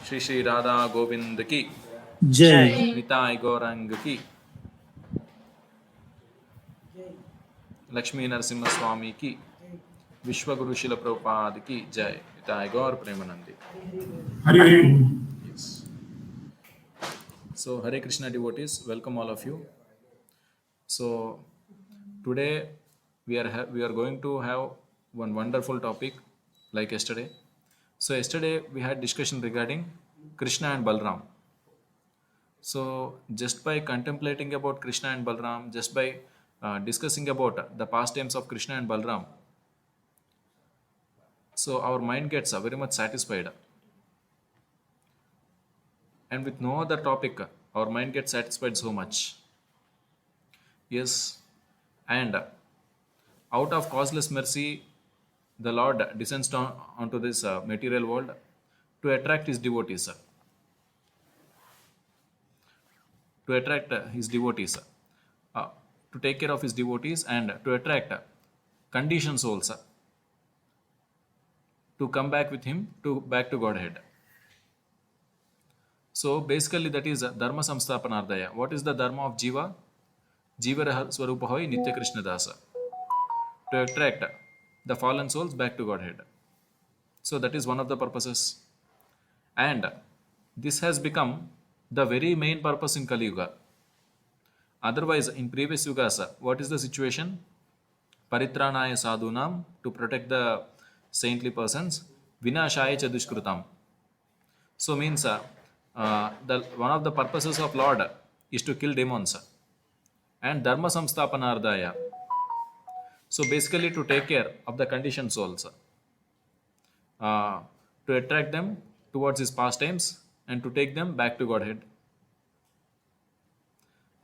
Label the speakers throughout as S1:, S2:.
S1: श्री श्री राधा गोविंद की
S2: जय।
S1: निताई गौरंग की लक्ष्मी नरसिम्हा स्वामी की विश्वगुरु शिल प्रभुपाद की जय। निताई गौर Premanandi.
S2: Hari Hari.
S1: Yes. So Hare Krishna devotees, welcome all of you. So today we are going to have one wonderful topic like yesterday. So yesterday we had discussion regarding Krishna and Balram. So, just by contemplating about Krishna and Balram, just by discussing about the pastimes of Krishna and Balram, so our mind gets very much satisfied. And with no other topic, our mind gets satisfied so much. Yes, and out of causeless mercy, the Lord descends down onto this material world to attract his devotees, to attract his devotees, uh, to take care of his devotees, and to attract conditioned souls to come back with him to back to Godhead. So basically that is Dharma Samsthapanardaya. What is the Dharma of Jiva? Jiva Swarupa Hoy Nitya Krishna Dasa. To attract the fallen souls back to Godhead. So that is one of the purposes. And this has become the very main purpose in Kali Yuga. Otherwise, in previous yugas, what is the situation? Paritranaya sadhunam, to protect the saintly persons. Vinashaya chadushkrutam. So means one of the purposes of Lord is to kill demons. And Dharma Samsthapanardaya. So basically to take care of the conditioned souls. To attract them towards his pastimes and to take them back to Godhead.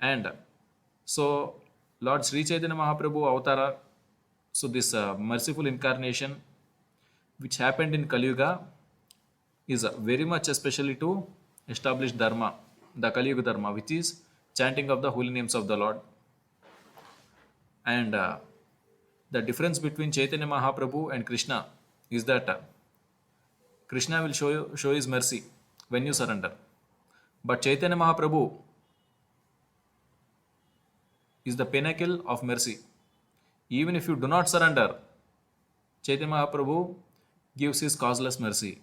S1: And so Lord Sri Chaitanya Mahaprabhu Avatara, so this merciful incarnation which happened in Kali Yuga is very much especially to establish Dharma, the Kali Yuga Dharma, which is chanting of the holy names of the Lord. And the difference between Chaitanya Mahaprabhu and Krishna is that Krishna will show his mercy when you surrender. But Chaitanya Mahaprabhu is the pinnacle of mercy. Even if you do not surrender, Chaitanya Mahaprabhu gives his causeless mercy.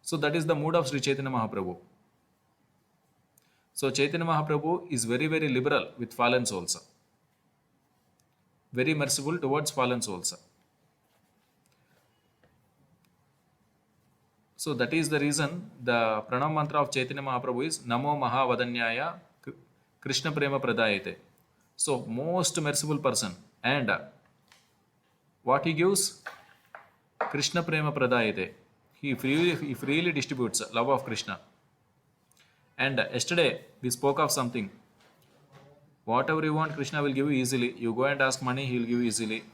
S1: So that is the mood of Sri Chaitanya Mahaprabhu. So Chaitanya Mahaprabhu is very, very liberal with fallen souls. Very merciful towards fallen souls. So that is the reason the pranam mantra of Chaitanya Mahaprabhu is Namo Mahavadanyaya Krishna Prema Pradayate. So most merciful person. And what he gives? Krishna Prema Pradayate. He freely distributes love of Krishna. And yesterday we spoke of something. Whatever you want, Krishna will give you easily. You go and ask money, he will give you easily.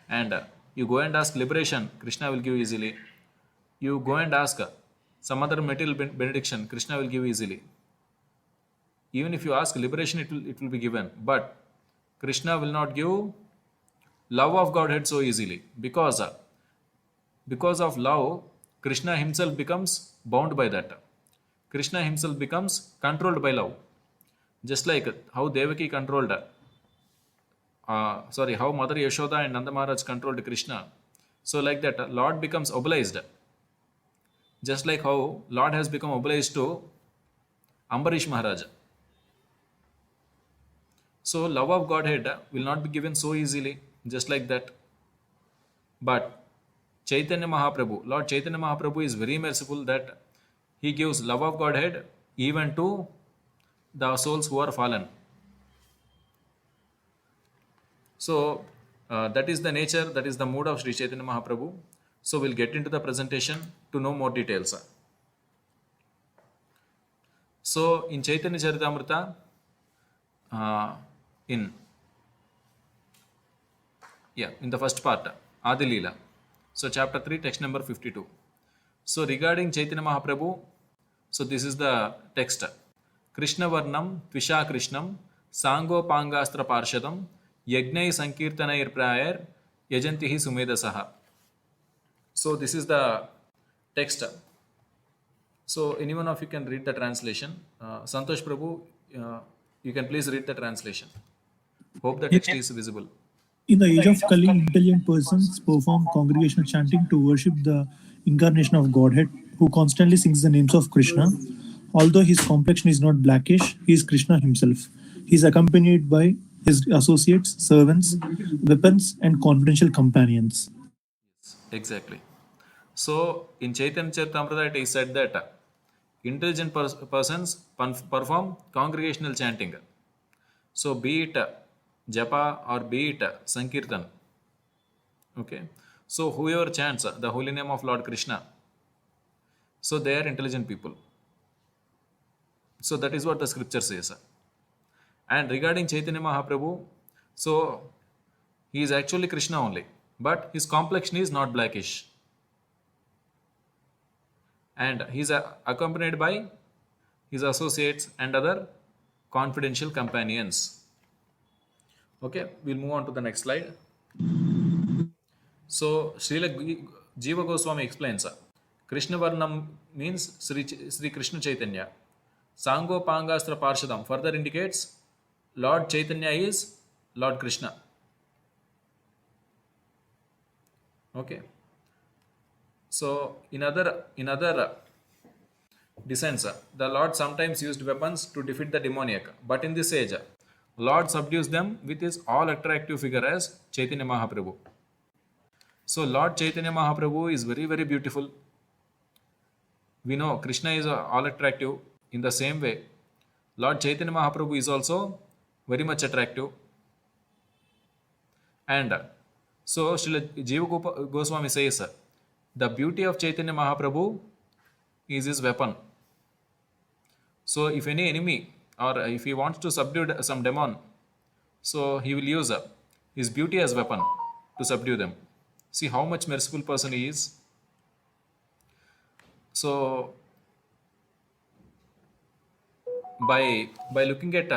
S1: And you go and ask liberation, Krishna will give you easily. You go and ask some other material benediction, Krishna will give you easily. Even if you ask liberation, it will be given. But Krishna will not give love of Godhead so easily. Because of love, Krishna himself becomes bound by that. Krishna himself becomes controlled by love. Just like how Devaki controlled, how Mother Yashoda and Nanda Maharaj controlled Krishna. So like that, Lord becomes obliged. Just like how Lord has become obliged to Ambarish Maharaj. So love of Godhead will not be given so easily, just like that. But Chaitanya Mahaprabhu, Lord Chaitanya Mahaprabhu is very merciful that he gives love of Godhead even to the souls who are fallen. So that is the nature, that is the mood of Sri Chaitanya Mahaprabhu. So we'll get into the presentation to know more details. So in Chaitanya Charitamrita, in the first part, Adi Leela. So chapter 3, text number 52. So regarding Chaitanya Mahaprabhu, so this is the text. Krishna Varnam Tvisha Krishnam Sango Pangastra Parshadam Yagnai Sankirtanair Prayer Yajantihi Sumedasaha. So this is the text. So anyone of you can read the translation. Santosh Prabhu, you can please read the translation. Hope the
S2: In,
S1: text is visible.
S2: in the age of Kali, intelligent persons perform congregational chanting to worship the incarnation of Godhead, who constantly sings the names of Krishna. Although his complexion is not blackish, he is Krishna himself. He is accompanied by his associates, servants, weapons, and confidential companions.
S1: Exactly. So in Chaitanya Charitamrita it is said that intelligent persons perform congregational chanting. So be it japa or be it Sankirtan. Okay. So whoever chants the holy name of Lord Krishna, so they are intelligent people. So that is what the scripture says. And regarding Chaitanya Mahaprabhu, so he is actually Krishna only, but his complexion is not blackish. And he is accompanied by his associates and other confidential companions. Okay, we'll move on to the next slide. So Srila Jiva Goswami explains Krishna Varnam means Sri Krishna Chaitanya. Sango Pangastra Parshadam further indicates Lord Chaitanya is Lord Krishna. Okay. So in other descents, the Lord sometimes used weapons to defeat the demoniac, but in this age, Lord subdues them with his all attractive figure as Chaitanya Mahaprabhu. So Lord Chaitanya Mahaprabhu is very very beautiful. We know Krishna is all attractive. In the same way, Lord Chaitanya Mahaprabhu is also very much attractive. And so Srila Jiva Goswami says, the beauty of Chaitanya Mahaprabhu is his weapon. So if any enemy or if he wants to subdue some demon, so he will use his beauty as weapon to subdue them. See how much merciful person he is. So by looking at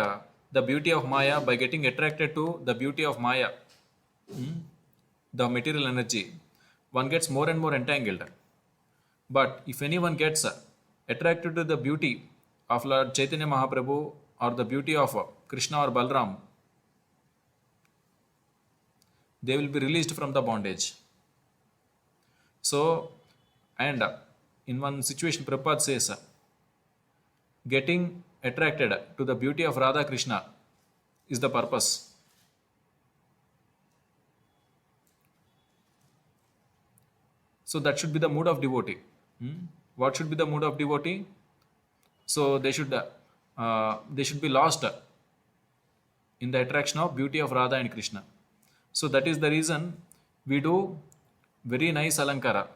S1: the beauty of Maya, by getting attracted to the beauty of Maya, the material energy, one gets more and more entangled. But if anyone gets attracted to the beauty of Lord Chaitanya Mahaprabhu or the beauty of Krishna or Balram, they will be released from the bondage. So, and in one situation, Prabhupada says, getting attracted to the beauty of Radha Krishna is the purpose. So that should be the mood of devotee. What should be the mood of devotee? So they should be lost in the attraction of beauty of Radha and Krishna. So that is the reason we do very nice alankara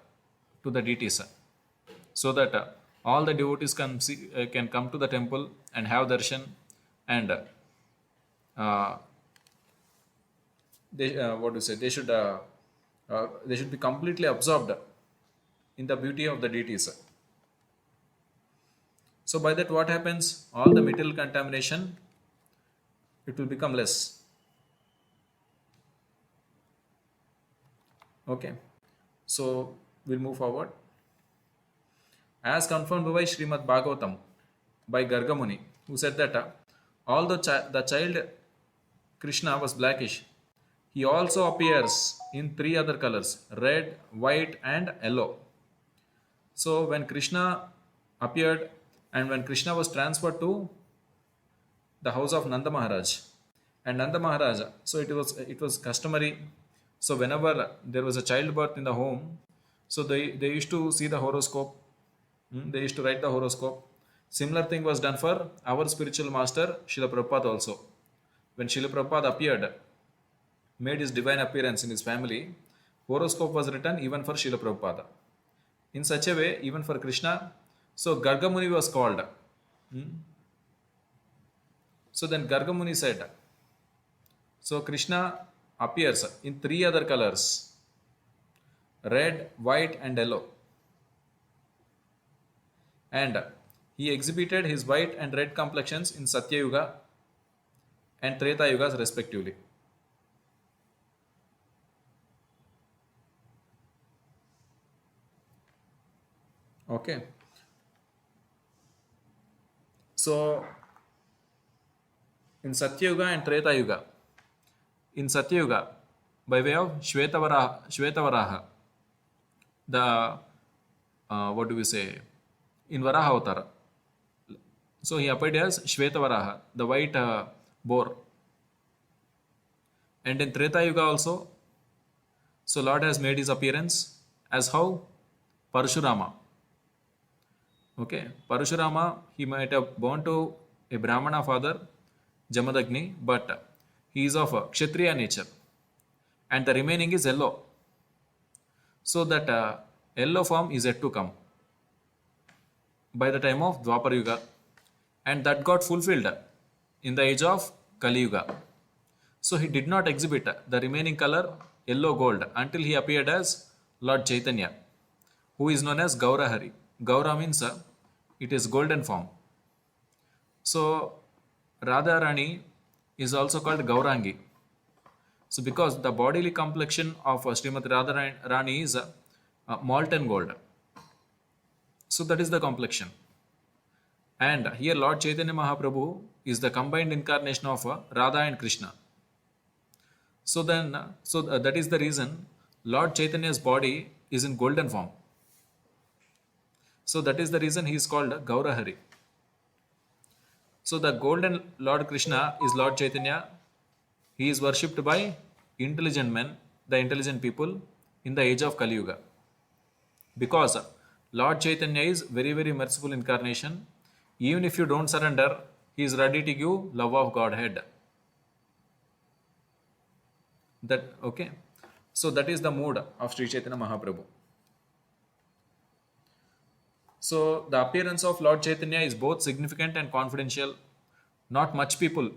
S1: to the deities, so that all the devotees can come to the temple and have darshan, and they what to say they should be completely absorbed in the beauty of the deities. So by that what happens? All the material contamination, it will become less. Okay. So we'll move forward. As confirmed by Srimad Bhagavatam by Gargamuni, who said that although the child Krishna was blackish, he also appears in three other colors: red, white, and yellow. So when Krishna appeared and when Krishna was transferred to the house of Nanda Maharaj, and Nanda Maharaj, so it was customary. So whenever there was a childbirth in the home, so they used to see the horoscope. They used to write the horoscope. Similar thing was done for our spiritual master Srila Prabhupada also. When Srila Prabhupada appeared, made his divine appearance in his family, horoscope was written even for Srila Prabhupada. In such a way, even for Krishna, so Gargamuni was called. So then Gargamuni said, so Krishna appears in three other colors: red, white, and yellow. And he exhibited his white and red complexions in Satya Yuga and Treta Yugas respectively. Okay. So in Satyuga and Treta Yuga, in Satyuga, by way of Shvetavaraha, the what do we say, in Varaha Avatar. So he appeared as Shvetavaraha, the white boar. And in Treta Yuga also, so Lord has made his appearance as how? Parashurama. Okay, Parashurama, he might have born to a Brahmana father, Jamadagni, but he is of a Kshatriya nature, and the remaining is yellow. So that yellow form is yet to come by the time of Dwapar Yuga, and that got fulfilled in the age of Kali Yuga. So he did not exhibit the remaining color yellow gold until he appeared as Lord Chaitanya, who is known as Gaurahari. Gaura means it is golden form. So Radha Rani is also called Gaurangi. So because the bodily complexion of Srimati Radha Rani is molten gold. So that is the complexion. And here Lord Chaitanya Mahaprabhu is the combined incarnation of Radha and Krishna. So then, that is the reason Lord Chaitanya's body is in golden form. So that is the reason he is called Gaurahari. So the golden Lord Krishna is Lord Chaitanya. He is worshipped by intelligent men, the intelligent people in the age of Kali Yuga. Because Lord Chaitanya is very, very merciful incarnation. Even if you don't surrender, he is ready to give love of Godhead. That okay. So that is the mood of Sri Chaitanya Mahaprabhu. So the appearance of Lord Chaitanya is both significant and confidential. Not much people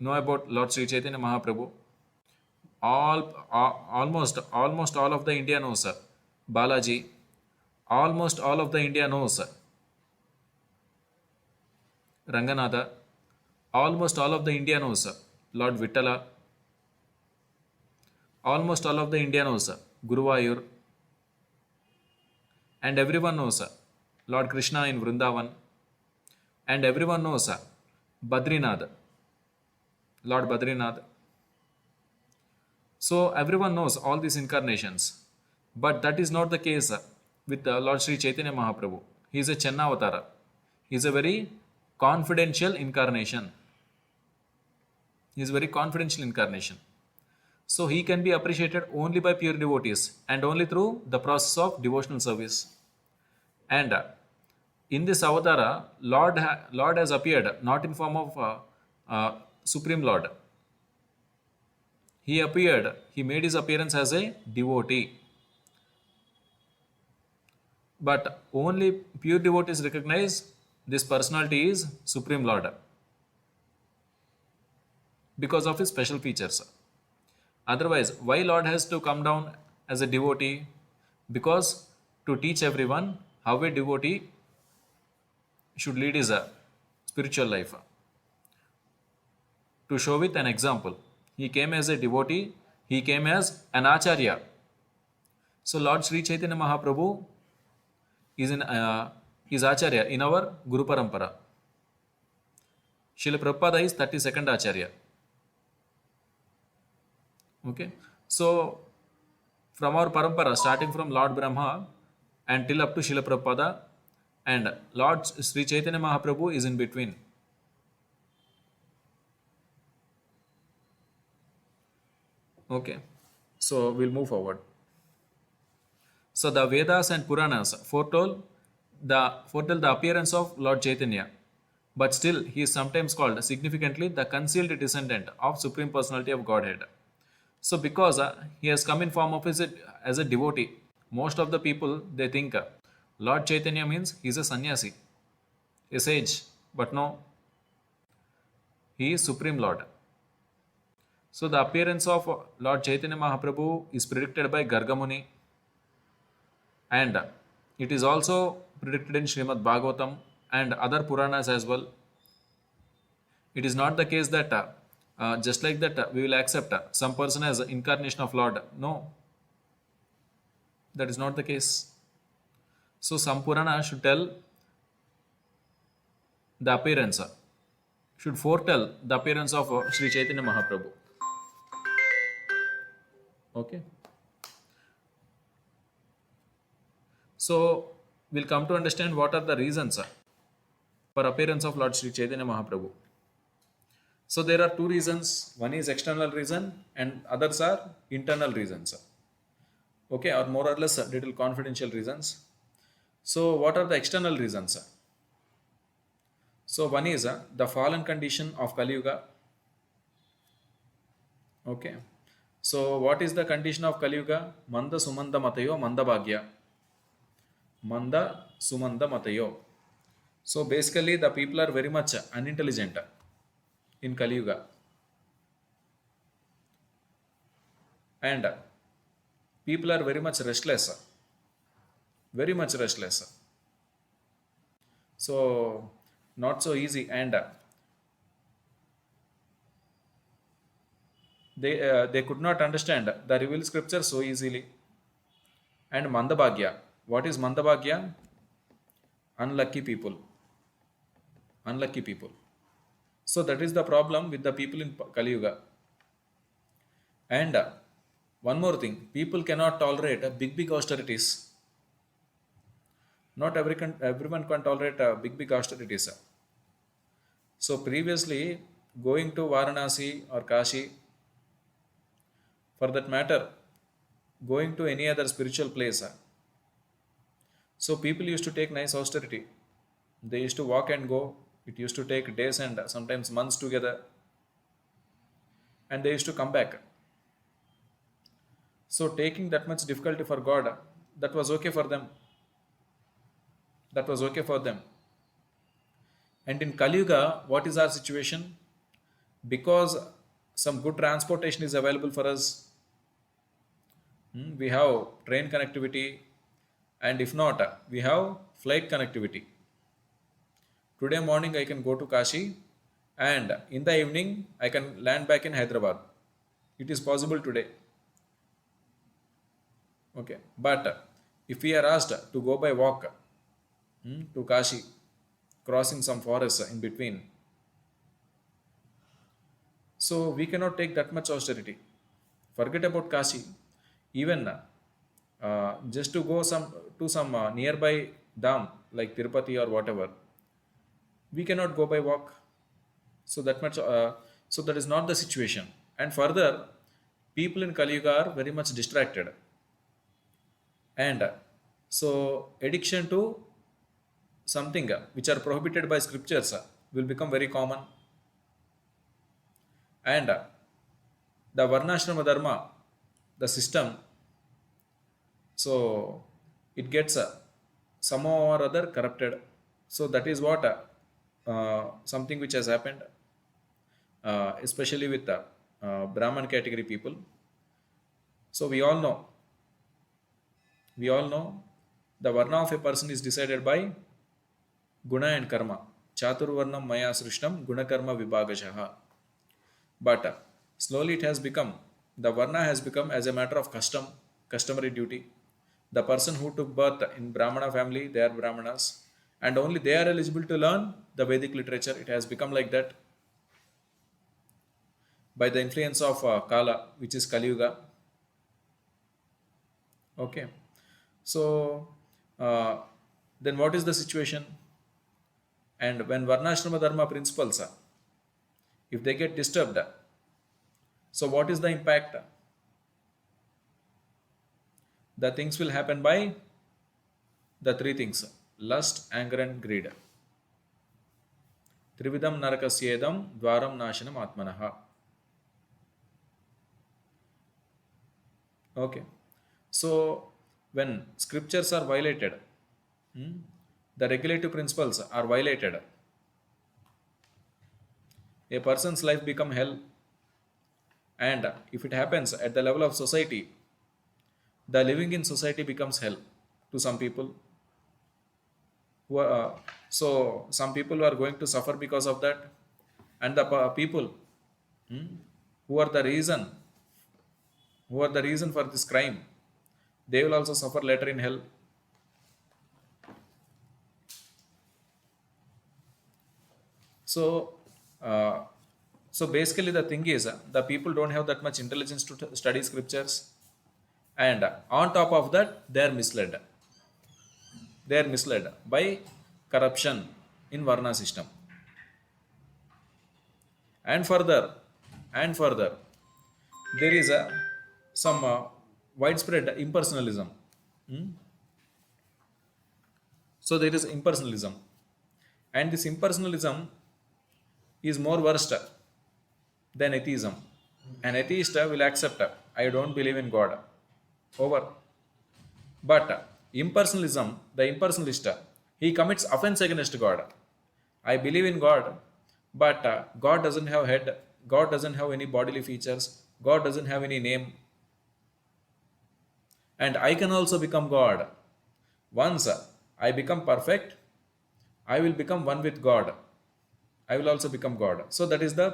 S1: know about Lord Sri Chaitanya Mahaprabhu. Almost all of the India knows Balaji. Almost all of the India knows Ranganatha. Almost all of the India knows Lord Vittala. Almost all of the India knows Guruvayur. And everyone knows Lord Krishna in Vrindavan. And everyone knows Badrinath, Lord Badrinath. So everyone knows all these incarnations. But that is not the case with Lord Sri Chaitanya Mahaprabhu. He is a Channavatara. He is a very confidential incarnation. He is a very confidential incarnation. So he can be appreciated only by pure devotees and only through the process of devotional service. And in this avatara, Lord has appeared not in form of Supreme Lord. He made his appearance as a devotee. But only pure devotees recognize this personality is Supreme Lord because of his special features. Otherwise, why Lord has to come down as a devotee? Because to teach everyone how a devotee should lead his spiritual life. To show with an example, he came as a devotee, he came as an acharya. So Lord Sri Chaitanya Mahaprabhu is acharya in our Guru Parampara. Srila Prabhupada is 32nd acharya. Okay, so from our parampara, starting from Lord Brahma and till up to Srila Prabhupada, and Lord Sri Chaitanya Mahaprabhu is in between. Okay, so we'll move forward. So the Vedas and Puranas foretell the appearance of Lord Chaitanya, but still he is sometimes called significantly the concealed descendant of Supreme Personality of Godhead. So because he has come in form of as a devotee, most of the people they think Lord Chaitanya means he is a sannyasi, a sage, but no, he is Supreme Lord. So the appearance of Lord Chaitanya Mahaprabhu is predicted by Gargamuni, and it is also predicted in Srimad Bhagavatam and other Puranas as well. It is not the case that just like that we will accept some person as incarnation of Lord. No, that is not the case. So some Purana should tell the appearance, should foretell the appearance of Sri Chaitanya Mahaprabhu. Okay. So we'll come to understand what are the reasons for appearance of Lord Sri Chaitanya Mahaprabhu. So there are two reasons. One is external reason and others are internal reasons. Okay, or more or less little confidential reasons. So what are the external reasons? So one is the fallen condition of Kali Yuga. Okay. So what is the condition of Kali Yuga? Manda Sumanda Matayo Manda Bhagya. Manda Sumanda Matayo. So basically the people are very much unintelligent in Kali Yuga. And people are very much restless. Very much restless. So not so easy, and they could not understand the revealed scripture so easily. And Mandabhagya. What is Mandabhagya? Unlucky people. Unlucky people. So that is the problem with the people in Kali Yuga. And one more thing, people cannot tolerate big austerities. Not everyone can tolerate big austerities. So previously, going to Varanasi or Kashi, for that matter, going to any other spiritual place, so people used to take nice austerity. They used to walk and go. It used to take days and sometimes months together. And they used to come back. So taking that much difficulty for God, that was okay for them. That was okay for them. And in Kali Yuga, what is our situation? Because some good transportation is available for us, we have train connectivity, and if not, we have flight connectivity. Today morning I can go to Kashi, and in the evening I can land back in Hyderabad. It is possible today. Okay, but if we are asked to go by walk to Kashi, crossing some forests in between, so we cannot take that much austerity. Forget about Kashi. Even just to go some nearby dam like Tirupati or whatever, we cannot go by walk. So that much. So that is not the situation. And further, people in Kali Yuga are very much distracted, and so addiction to something which are prohibited by scriptures will become very common. And the Varnashrama Dharma, the system, so it gets somehow or other corrupted. So that is what something which has happened, especially with the Brahman category people. So we all know the varna of a person is decided by guna and karma. Chaturvarnam maya srishtam guna karma vibhagashaha. But slowly it has become, the varna has become as a matter of customary duty. The person who took birth in Brahmana family, they are Brahmanas, and only they are eligible to learn the Vedic literature. It has become like that by the influence of Kala, which is Kali Yuga. Okay, so then what is the situation? And when Varnashrama Dharma principles, if they get disturbed, so what is the impact? The things will happen by the three things: lust, anger, and greed. Trividam narakasyedam dvaram nashanam atmanaha. Okay. So when scriptures are violated, the regulative principles are violated, a person's life become hell. And if it happens at the level of society, the living in society becomes hell to some people. So some people are going to suffer because of that, and the people who are the reason for this crime, they will also suffer later in hell. So uh, so basically the thing is, the people don't have that much intelligence to study scriptures, and on top of that they are misled by corruption in varna system. And further and further there is a some widespread impersonalism. Hmm? So there is impersonalism, and this impersonalism is more worst than atheism. An atheist will accept, I don't believe in God. Over. But impersonalism, the impersonalist, he commits offense against God. I believe in God, but God doesn't have head, God doesn't have any bodily features, God doesn't have any name, and I can also become God. Once I become perfect, I will become one with God. I will also become God. So that is the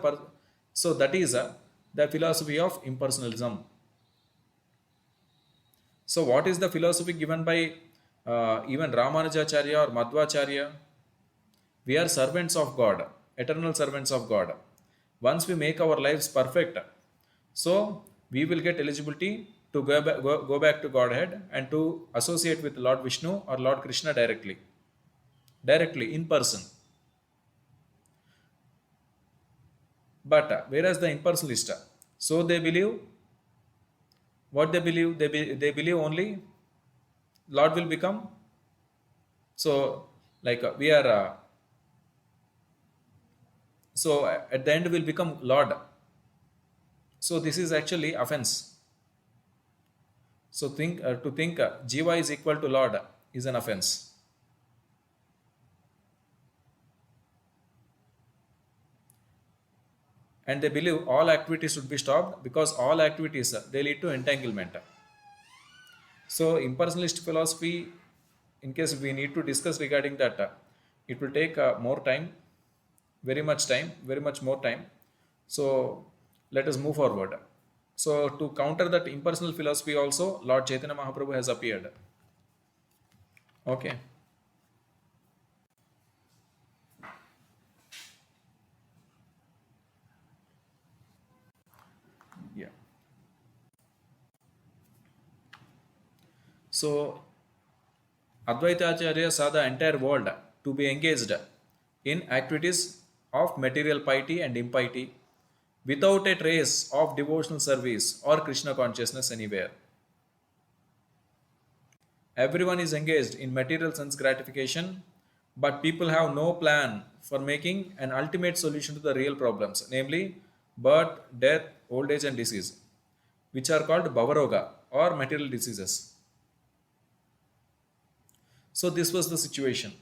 S1: philosophy of impersonalism. So what is the philosophy given by even Ramanujacharya or Madhvacharya? We are servants of God, eternal servants of God. Once we make our lives perfect, so we will get eligibility to go back to Godhead and to associate with Lord Vishnu or Lord Krishna directly in person. But whereas the impersonalist, so they believe what they believe, they believe only Lord will become. So, like we are, at the end will become Lord. So this is actually offense. So to think Jiva is equal to Lord is an offense. And they believe all activities should be stopped because all activities they lead to entanglement. So impersonalist philosophy, in case we need to discuss regarding that, it will take more time, very much more time. So let us move forward. So to counter that impersonal philosophy also, Lord Chaitanya Mahaprabhu has appeared. Okay. Yeah. So Advaita Acharya saw the entire world to be engaged in activities of material piety and impiety without a trace of devotional service or Krishna consciousness anywhere. Everyone is engaged in material sense gratification, but people have no plan for making an ultimate solution to the real problems, namely birth, death, old age, and disease, which are called Bhavaroga or material diseases. So, this was the situation.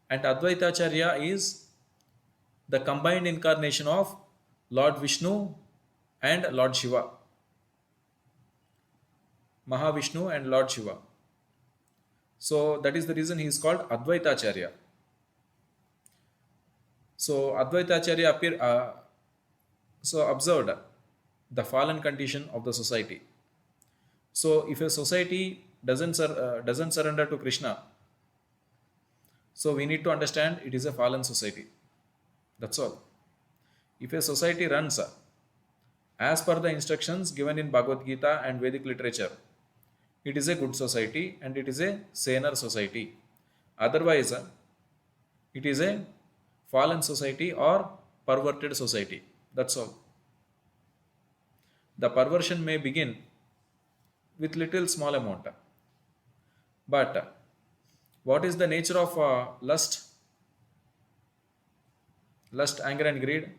S1: And Advaita Acharya is the combined incarnation of Lord Vishnu and Lord Shiva, Mahavishnu and Lord Shiva. So, that is the reason he is called Advaita Acharya. So Advaita Acharya observed the fallen condition of the society. So if a society doesn't surrender to Krishna, so we need to understand it is a fallen society. That's all. If a society runs as per the instructions given in Bhagavad Gita and Vedic literature, it is a good society and it is a saner society. Otherwise, it is a fallen society or perverted society. That's all. The perversion may begin with little small amount. But what is the nature of lust? Lust, anger, and greed.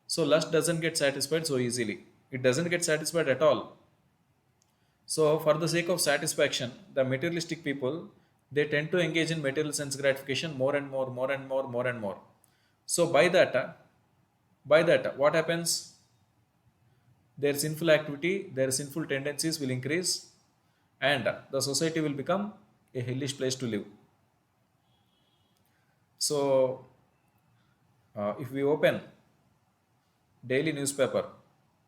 S1: So lust doesn't get satisfied so easily. It doesn't get satisfied at all. So for the sake of satisfaction, the materialistic people, they tend to engage in material sense gratification more and more, more and more, more and more. So by that, what happens? Their sinful activity, their sinful tendencies will increase, and the society will become a hellish place to live. So if we open daily newspaper,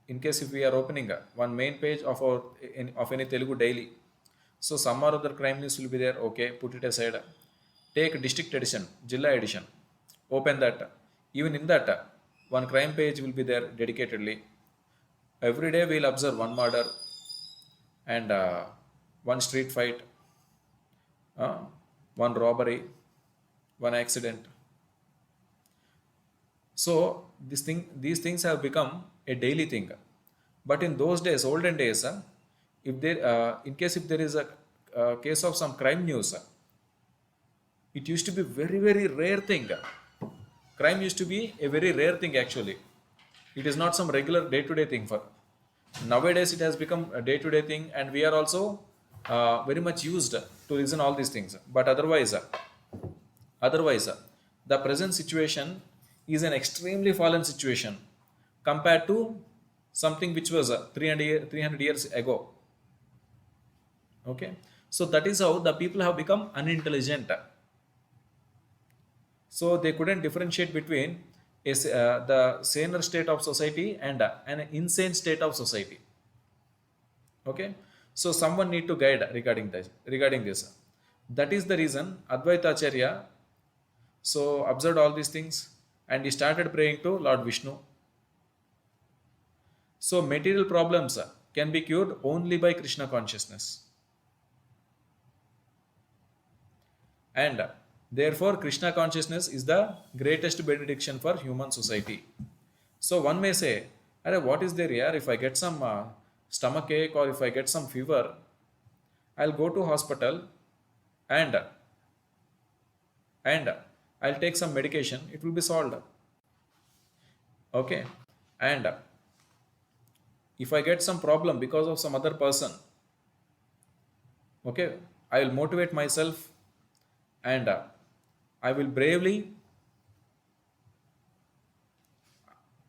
S1: in case if we are opening one main page of of any Telugu daily, so some or other crime news will be there. Okay, put it aside. Take district edition, Jilla edition. Open that. Even in that, one crime page will be there dedicatedly. Every day we'll observe one murder and one street fight, uh, one robbery, one accident. So these things have become a daily thing. But in those days, olden days, if there, in case if there is a case of some crime news, it used to be very rare thing. Crime used to be a very rare thing actually. It is not some regular day-to-day thing. For nowadays, it has become a day-to-day thing, and we are also very much used to listen all these things. But otherwise, the present situation is an extremely fallen situation compared to something which was 300 years ago. Okay, so that is how the people have become unintelligent. So they couldn't differentiate between the saner state of society and an insane state of society. Okay, so someone need to guide regarding this. That is the reason Advaita Acharya so observed all these things and he started praying to Lord Vishnu. So material problems can be cured only by Krishna consciousness. And therefore, Krishna consciousness is the greatest benediction for human society. So one may say, "Arey, what is there here? If I get some stomach ache or if I get some fever, I'll go to hospital and and I'll take some medication. It will be solved. Okay, and if I get some problem because of some other person, okay, I will motivate myself and I will bravely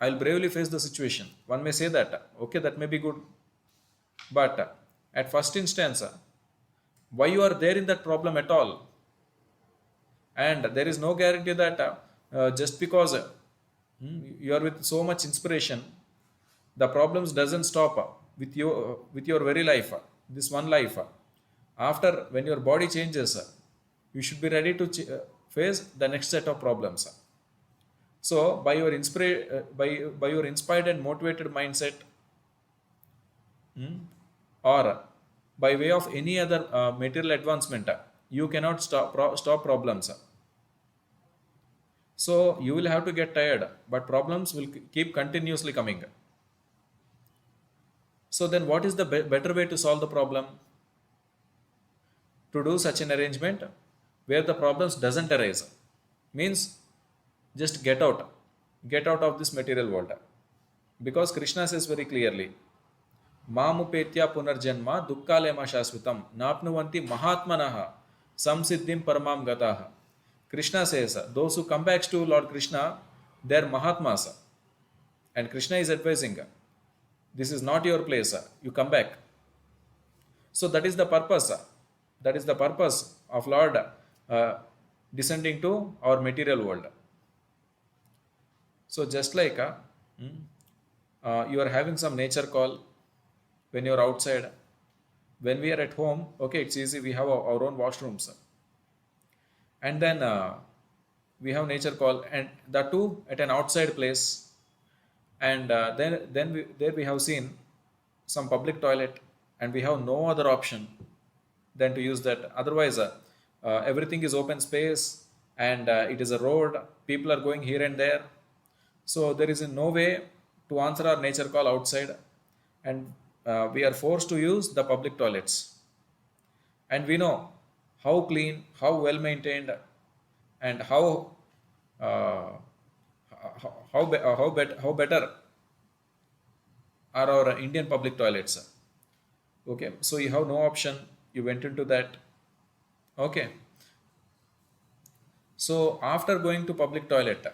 S1: I'll bravely face the situation." One may say that, okay, that may be good, but at first instance, why you are there in that problem at all? And there is no guarantee that just because you are with so much inspiration, the problems doesn't stop with your very life, this one life. After when your body changes, you should be ready to face the next set of problems. So by your inspired and motivated mindset, or by way of any other material advancement, you cannot stop problems. So you will have to get tired, but problems will keep continuously coming. So then, what is the better way to solve the problem? To do such an arrangement where the problems doesn't arise, means just get out of this material world, because Krishna says very clearly, "Mamupetya punarjanma dukkhalema shasvitam napnuvanti mahatmanaha samsiddhim paramam gataha." Krishna says those who come back to Lord Krishna, they are mahatmas, and Krishna is advising, this is not your place, you come back. So that is the purpose. That is the purpose of Lord descending to our material world. So just like you are having some nature call when you are outside. When we are at home, okay, it's easy. We have our own washrooms, and then we have nature call, and that too at an outside place. And there we have seen some public toilet, and we have no other option than to use that. Otherwise, everything is open space, and it is a road. People are going here and there, so there is no way to answer our nature call outside, and we are forced to use the public toilets. And we know how clean, how well maintained, and uh, how better are our Indian public toilets. Okay, so you have no option. You went into that. Okay, so after going into public toilet.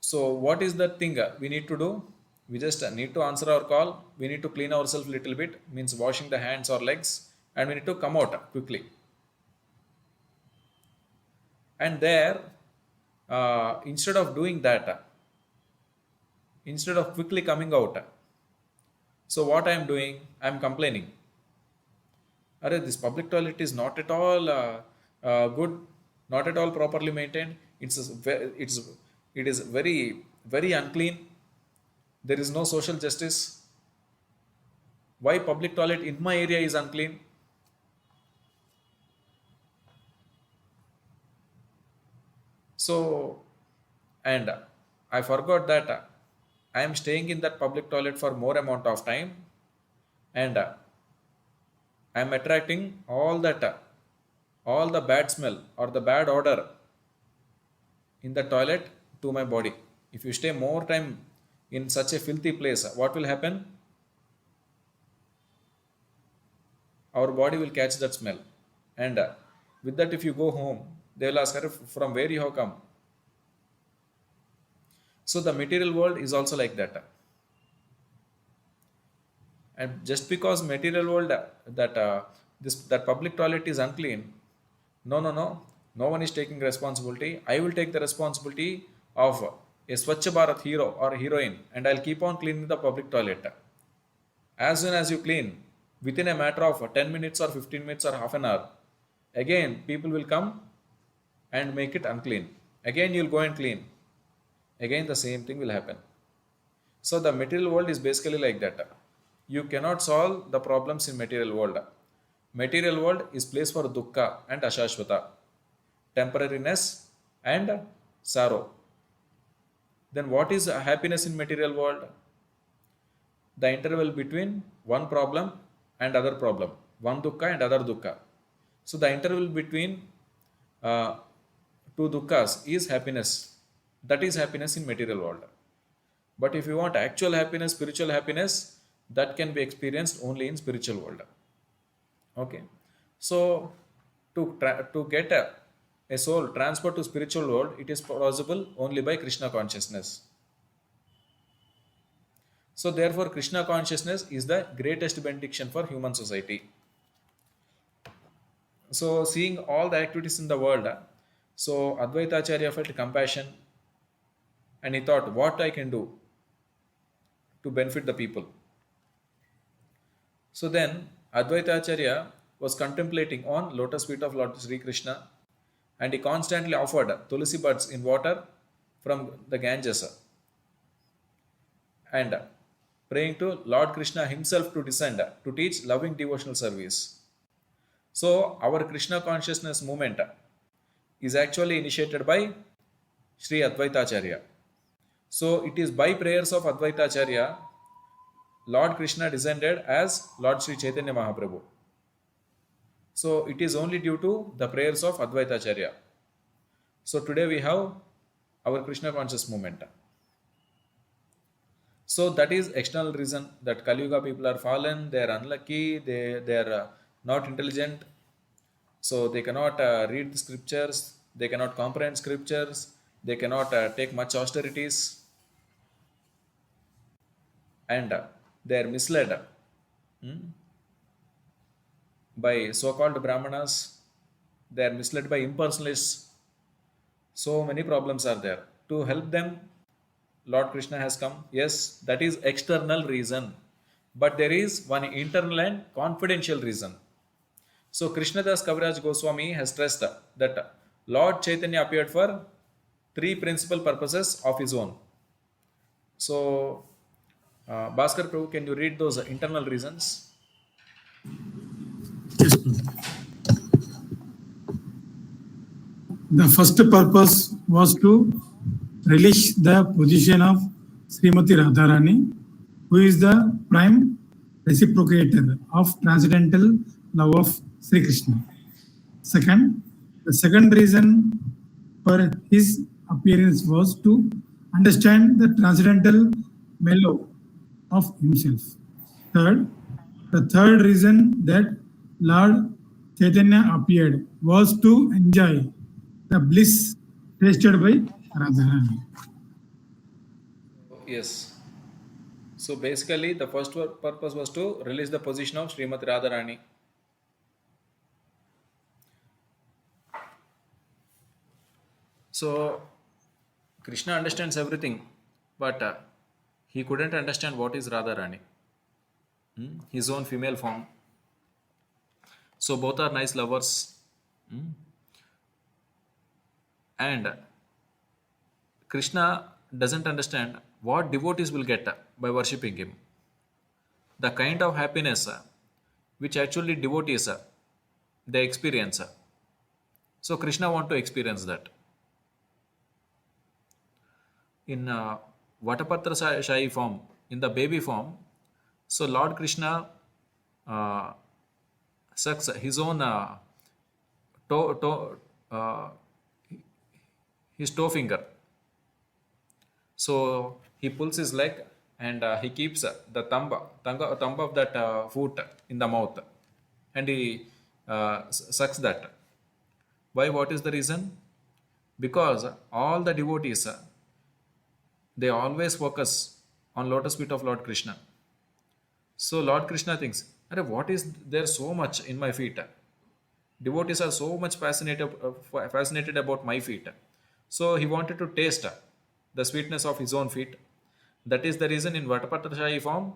S1: So what is the thing we need to do? We just need to answer our call. We need to clean ourselves a little bit, means washing the hands or legs, and we need to come out quickly. And there, instead of doing that, instead of quickly coming out, so what I am doing, I am complaining. Arey, this public toilet is not at all good. not at all properly maintained. It is very very unclean. There is no social justice. Why public toilet in my area is unclean? So, and I forgot that I am staying in that public toilet for more amount of time, and I am attracting all the bad smell or the bad odor in the toilet to my body. If you stay more time in such a filthy place, what will happen? Our body will catch that smell, and with that, if you go home, they will ask her from where you have come. So the material world is also like that. And just because material world that public toilet is unclean, no one is taking responsibility. I will take the responsibility of a Swachh Bharat hero or heroine, and I'll keep on cleaning the public toilet. As soon as you clean, within a matter of 10 minutes or 15 minutes or half an hour, again people will come and make it unclean. Again you'll go and clean. Again the same thing will happen. So the material world is basically like that. You cannot solve the problems in material world. Material world is place for dukkha and ashashvata, temporariness and sorrow. Then what is happiness in material world? The interval between one problem and other problem, one dukkha and other dukkha. So the interval between uh, two dukkha's is happiness. That is happiness in material world. But if you want actual happiness, spiritual happiness, that can be experienced only in spiritual world. Okay. So to get a soul transferred to spiritual world, it is possible only by Krishna consciousness. So therefore, Krishna consciousness is the greatest benediction for human society. So seeing all the activities in the world, so Advaita Acharya felt compassion, and he thought, what I can do to benefit the people. So then Advaita Acharya was contemplating on lotus feet of Lord Sri Krishna, and he constantly offered tulsi buds in water from the Ganges and praying to Lord Krishna himself to descend to teach loving devotional service. So our Krishna consciousness movement is actually initiated by Sri Advaita Acharya. So it is by prayers of Advaita Acharya Lord Krishna descended as Lord Sri Chaitanya Mahaprabhu. So it is only due to the prayers of Advaita Acharya. So today we have our Krishna conscious movement. So that is external reason that Kali Yuga people are fallen, they are unlucky, they are not intelligent, so they cannot read the scriptures, they cannot comprehend scriptures, they cannot take much austerities, and they are misled by so-called Brahmanas, they are misled by impersonalists. So many problems are there. To help them, Lord Krishna has come. Yes, that is external reason. But there is one internal and confidential reason. So Krishnadas Kaviraj Goswami has stressed that Lord Chaitanya appeared for three principal purposes of his own. So, Bhaskar Prabhu, can you read those internal reasons?
S3: Yes, Prabhu. The first purpose was to relish the position of Srimati Radharani, who is the prime reciprocator of transcendental love of Sri Krishna. Second, the second reason for his appearance was to understand the transcendental mellow of himself. Third, the third reason that Lord Chaitanya appeared was to enjoy the bliss tasted by Radharani.
S1: Yes. So basically, the first purpose was to release the position of Srimati Radharani. So Krishna understands everything, but he couldn't understand what is Radharani, his own female form. So both are nice lovers. And Krishna doesn't understand what devotees will get by worshipping him. The kind of happiness which actually devotees they experience. So Krishna want to experience that. In Vatapatra Shahi form, in the baby form, so Lord Krishna uh, sucks his own toe, his toe finger. So he pulls his leg and he keeps the thumb of that foot in the mouth, and he sucks that. Why? What is the reason? Because all the devotees they always focus on lotus feet of Lord Krishna. So Lord Krishna thinks, "Arey, what is there so much in my feet? Devotees are so much fascinated about my feet." So he wanted to taste the sweetness of his own feet. That is the reason in Vatapatra form,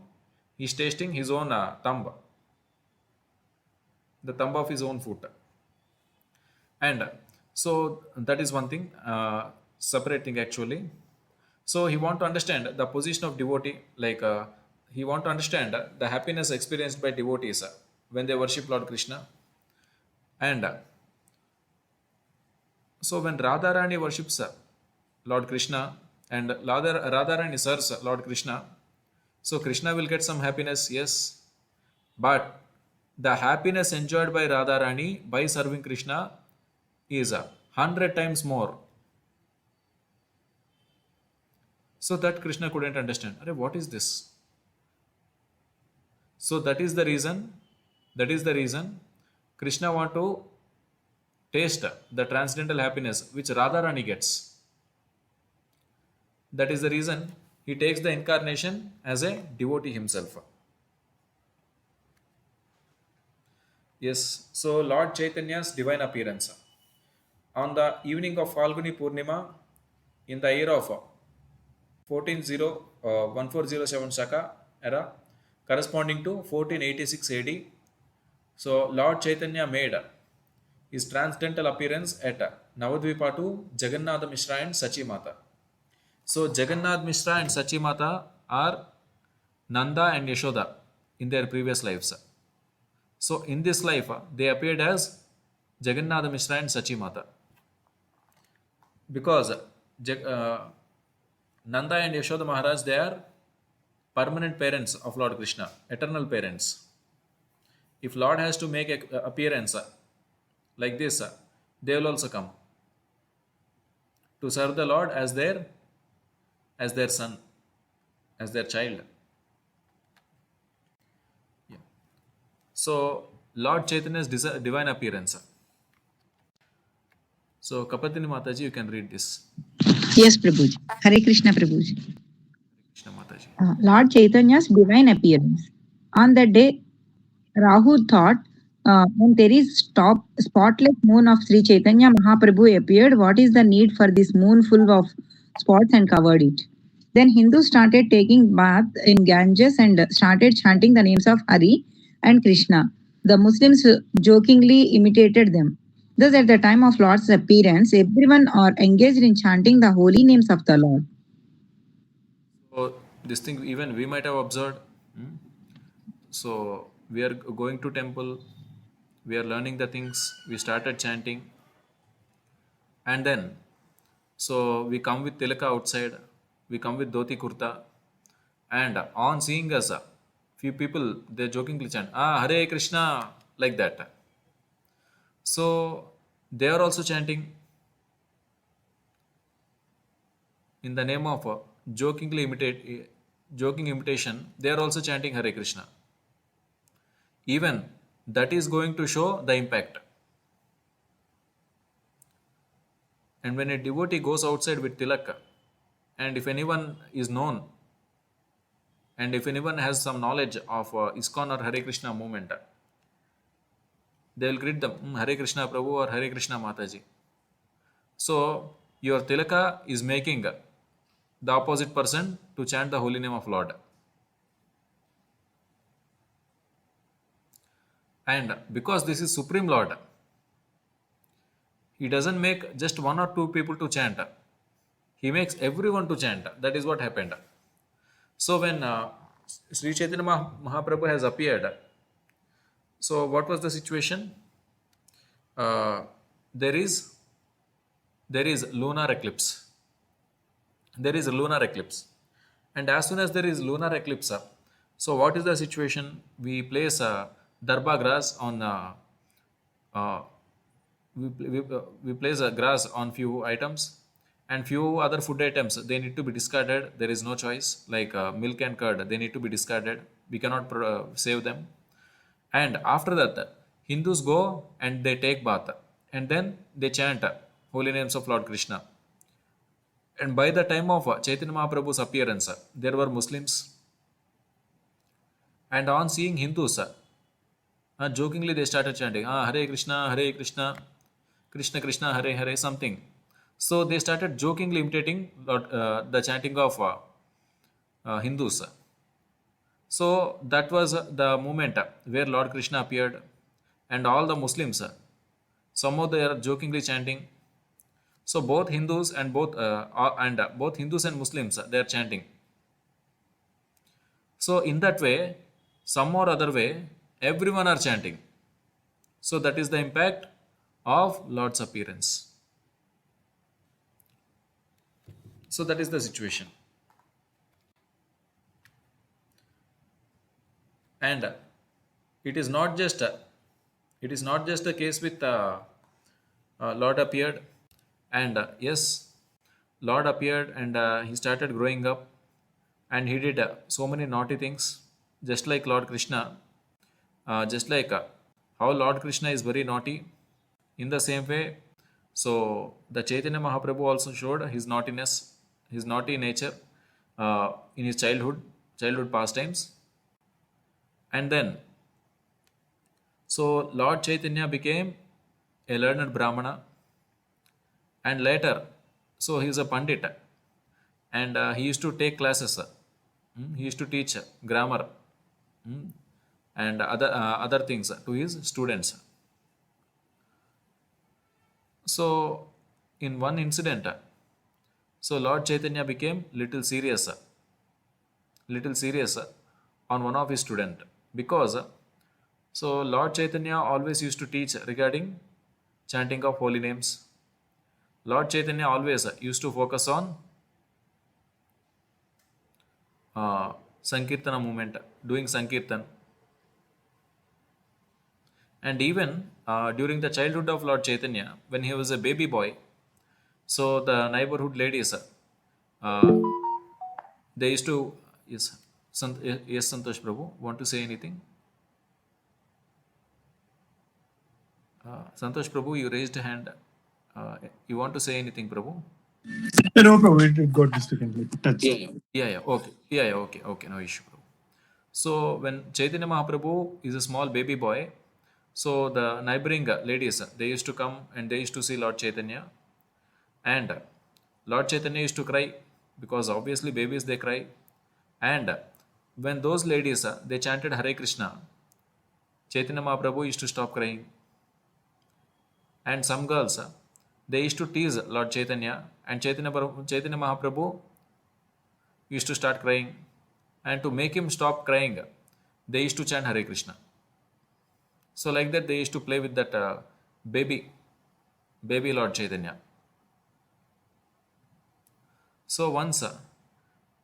S1: he's tasting his own thumb, the thumb of his own foot. And so that is one thing, separate thing actually. So he want to understand the position of devotee, like he want to understand the happiness experienced by devotees when they worship Lord Krishna. And so when Radharani worships Lord Krishna and Radharani serves Lord Krishna, so Krishna will get some happiness, yes, but the happiness enjoyed by Radharani by serving Krishna is 100 times more. So that Krishna couldn't understand. Arey, what is this? So that is the reason. That is the reason Krishna want to taste the transcendental happiness which Radharani gets. That is the reason he takes the incarnation as a devotee himself. Yes, so Lord Chaitanya's divine appearance. On the evening of Falguni Purnima, in the year of 1407 Shaka era, corresponding to 1486 AD, so Lord Chaitanya made his transcendental appearance at Navadvipa to Jagannath Mishra and Sachi Mata. So Jagannath Mishra and Sachi Mata are Nanda and Yashoda in their previous lives. So in this life, they appeared as Jagannath Mishra and Sachi Mata. Because Nanda and Yashoda Maharaj, they are permanent parents of Lord Krishna, eternal parents. If Lord has to make an appearance like this, they will also come to serve the Lord as their son, as their child. Yeah. So Lord Chaitanya's divine appearance. So Kapatini Mataji, you can read this.
S4: Yes, Prabhuji. Hare Krishna, Prabhuji.
S1: Krishna Mataji.
S4: Lord Chaitanya's divine appearance. On that day, Rahu thought, when there is spotless moon of Sri Chaitanya Mahaprabhu appeared, what is the need for this moon full of spots, and covered it? Then Hindus started taking bath in Ganges and started chanting the names of Hari and Krishna. The Muslims jokingly imitated them. Thus, at the time of Lord's appearance, everyone are engaged in chanting the holy names of the Lord.
S1: So this thing even we might have observed. So we are going to temple, we are learning the things, we started chanting, and then so we come with tilaka outside, we come with dhoti kurta, and on seeing us, few people they jokingly chant, Hare Krishna, like that. So they are also chanting in the name of joking imitation. They are also chanting Hare Krishna. Even that is going to show the impact. And when a devotee goes outside with tilaka, and if anyone is known, and if anyone has some knowledge of ISKCON or Hare Krishna movement, they will greet them, Hare Krishna Prabhu or Hare Krishna Mataji. So your tilaka is making the opposite person to chant the holy name of Lord. And because this is Supreme Lord, He doesn't make just one or two people to chant. He makes everyone to chant. That is what happened. So when Sri Chaitanya Mahaprabhu has appeared, so what was the situation? Uh, there is there is lunar eclipse. There is a lunar eclipse, and as soon as there is lunar eclipse, so what is the situation? We place darba grass on uh, we place a grass on few items, and few other food items they need to be discarded. There is no choice, like milk and curd, they need to be discarded. We cannot save them. And after that, Hindus go and they take bath, and then they chant holy names of Lord Krishna. And by the time of Chaitanya Mahaprabhu's appearance, there were Muslims, and on seeing Hindus, jokingly they started chanting, Hare Krishna, Krishna Krishna, Hare Hare, something. So they started jokingly imitating the chanting of Hindus. So that was the moment where Lord Krishna appeared, and all the Muslims, somehow they are jokingly chanting. So both Hindus and both Hindus and Muslims, they are chanting. So in that way, some or other way, everyone are chanting. So that is the impact of Lord's appearance. So that is the situation. And it is not just a case with Lord appeared, and yes, Lord appeared, and he started growing up, and he did so many naughty things, just like Lord Krishna, just like how Lord Krishna is very naughty. In the same way, so the Chaitanya Mahaprabhu also showed his naughtiness, his naughty nature in his childhood pastimes. And then, so Lord Chaitanya became a learned Brahmana, and later, so he is a Pandit, and he used to take classes. He used to teach grammar, and other things to his students. So, in one incident, so Lord Chaitanya became little serious on one of his student, because so Lord Chaitanya always used to teach regarding chanting of holy names. Lord Chaitanya always used to focus on Sankirtana movement, doing Sankirtan. And even during the childhood of Lord Chaitanya, when he was a baby boy, so the neighborhood ladies, they used to, yes, yes, Santosh Prabhu, want to say anything? Santosh Prabhu, you raised a hand. You want to say anything, Prabhu?
S2: No problem. It got disconnected. Touched.
S1: Yeah, okay. Okay, no issue, Prabhu. So when Chaitanya Mahaprabhu is a small baby boy, so the neighboring ladies, they used to come and they used to see Lord Chaitanya, and Lord Chaitanya used to cry, because obviously babies they cry. And when those ladies they chanted Hare Krishna, Chaitanya Mahaprabhu used to stop crying. And some girls, they used to tease Lord Chaitanya, and Chaitanya Mahaprabhu used to start crying. And to make him stop crying, they used to chant Hare Krishna. So like that, they used to play with that baby Lord Chaitanya. So once,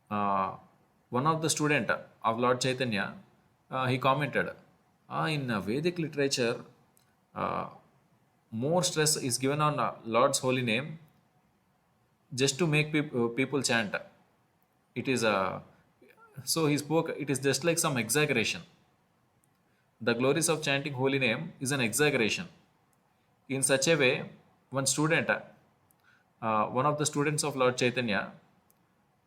S1: one of the student of Lord Chaitanya, he commented, in Vedic literature, more stress is given on Lord's holy name just to make people chant. It is so he spoke, it is just like some exaggeration. The glories of chanting holy name is an exaggeration. In such a way, one of the students of Lord Chaitanya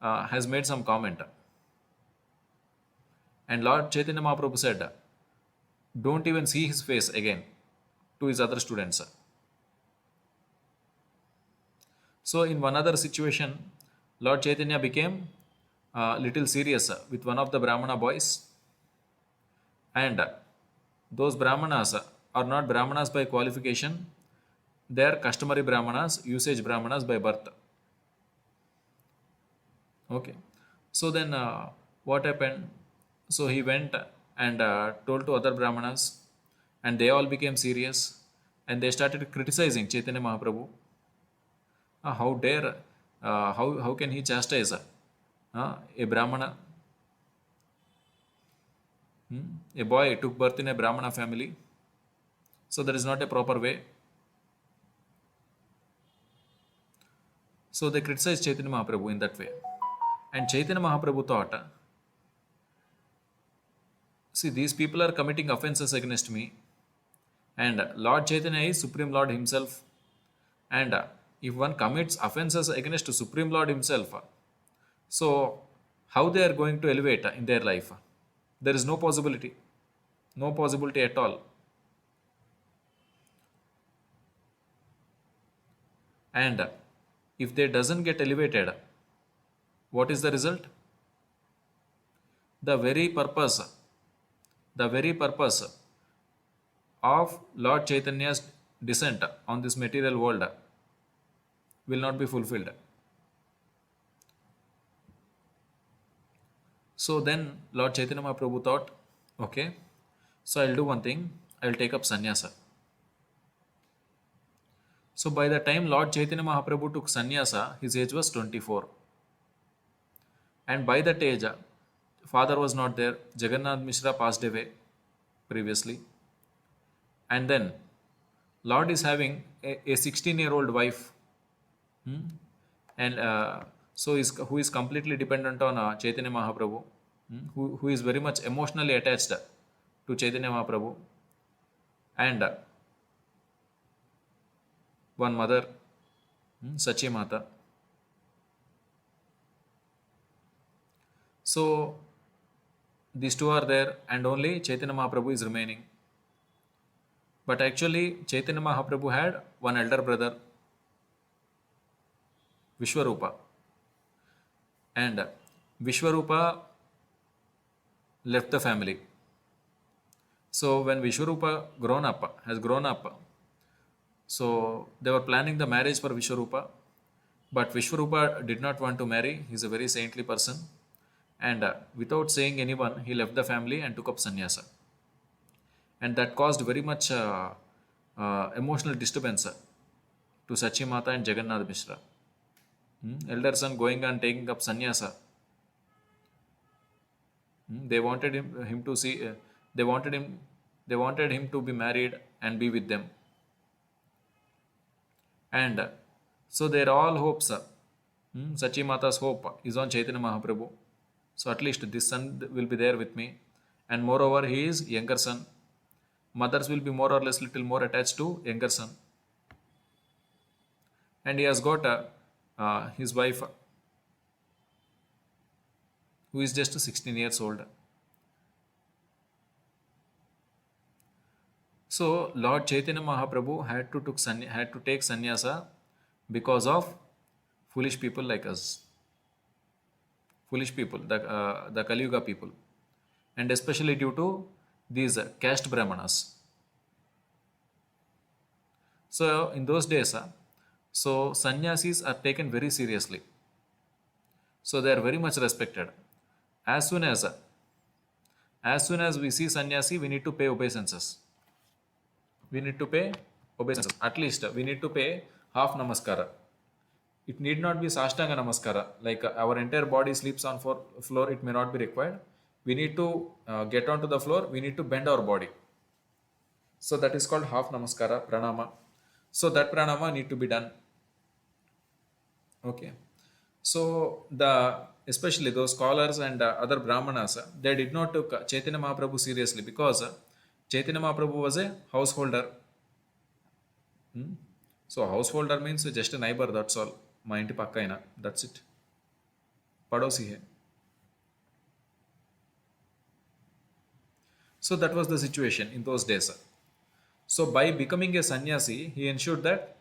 S1: has made some comment. And Lord Chaitanya Mahaprabhu said, don't even see his face again, to his other students. So in one other situation, Lord Chaitanya became little serious with one of the Brahmana boys, and those Brahmanas are not Brahmanas by qualification, they are customary brahmanas, usage brahmanas by birth. Okay. So then what happened? So he went and told to other brahmanas, and they all became serious, and they started criticizing Chaitanya Mahaprabhu. How dare, how can he chastise a brahmana? A boy took birth in a brahmana family, so that is not a proper way. So they criticized Chaitanya Mahaprabhu in that way. And Chaitanya Mahaprabhu thought, see, these people are committing offenses against me, and Lord Chaitanya is Supreme Lord Himself. And if one commits offenses against Supreme Lord Himself, so how they are going to elevate in their life? There is no possibility. No possibility at all. And if they doesn't get elevated, what is the result? The very purpose, the very purpose of Lord Chaitanya's descent on this material world will not be fulfilled. So then Lord Chaitanya Mahaprabhu thought, okay, so I'll do one thing, I'll take up sannyasa. So by the time Lord Chaitanya Mahaprabhu took sannyasa, his age was 24. And by that age, father was not there. Jagannath Mishra passed away previously. And then Lord is having a 16-year-old wife. And so who is completely dependent on Chaitanya Mahaprabhu, who is very much emotionally attached to Chaitanya Mahaprabhu. And one mother, Sachi Mata. So these two are there, and only Chaitanya Mahaprabhu is remaining. But actually, Chaitanya Mahaprabhu had one elder brother, Vishwarupa. And Vishwarupa left the family. So when Vishwarupa has grown up, so they were planning the marriage for Vishwarupa, but Vishwarupa did not want to marry. He's a very saintly person. And without saying anyone, he left the family and took up sannyasa. And that caused very much emotional disturbance to Sachi Mata and Jagannath Mishra. Elder son going and taking up sannyasa. They wanted him to see. They wanted him to be married and be with them. And so their all hopes, Sachi Mata's hope is on Chaitanya Mahaprabhu. So at least this son will be there with me. And moreover, he is younger son. Mothers will be more or less little more attached to younger son. And he has got his wife who is just 16 years old. So Lord Chaitanya Mahaprabhu had to take sannyasa because of foolish people like us. Foolish people, the Kali Yuga people. And especially due to these caste brahmanas. So in those days, so sannyasis are taken very seriously. So they are very much respected. As soon as we see sannyasi, we need to pay obeisances. At least we need to pay half namaskara. It need not be sashtanga namaskara. Like our entire body sleeps on floor, it may not be required. We need to get onto the floor, we need to bend our body. So that is called half namaskara, pranama. So that pranama need to be done. Okay. So especially those scholars and other brahmanas, they did not take Chaitanya Mahaprabhu seriously because Chaitanya Mahaprabhu was a householder. So householder means just a neighbor, that's all. Ma inti pakkaina, that's it. Padosi hai. So that was the situation in those days. So by becoming a sannyasi, he ensured that